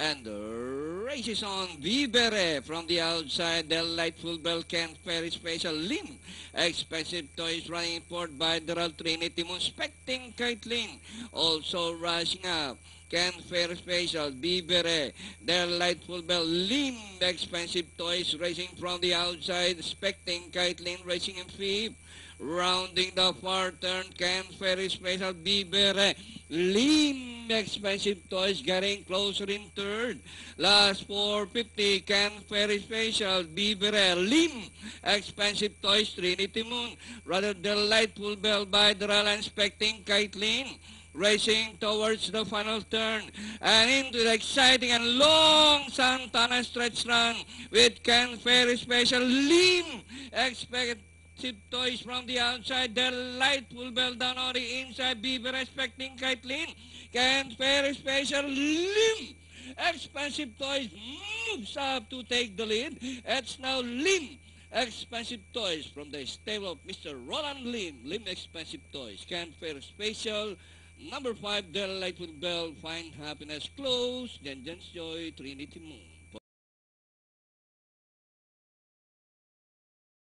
And races on Vivere from the outside. Delightful Bell, Ken Ferry Special, Lim. Expensive Toys running forward by Daryl Trinity Moon. Specting Kaitlin also rushing up. Ken Fair Special, Vivere, Delightful Bell, Lim. Expensive Toys racing from the outside. Specting Kaitlin racing in fifth. Rounding the far turn, Ken Ferry Special, Vivere, Lim. Expensive Toys getting closer in third. Last 450, Ken Ferry Special, Vivere, Lim. Expensive Toys, Trinity Moon. Rather Delightful Bell by Daryl, Inspecting Kaitlin. Racing towards the final turn and into the exciting and long Santana stretch run with Ken Ferry Special, Lim. Expected Toys from the outside. Delightful Bell down on the inside. Beaver expecting Kaitlin. Ken Ferry Special, Lim. Expensive Toys moves up to take the lead. It's now Lim. Expensive Toys from the stable of Mr. Roland Lim. Lim Expensive Toys. Ken Ferry Special. Number 5, Delightful Bell. Find Happiness. Close. Jenjen's Joy. Trinity Moon.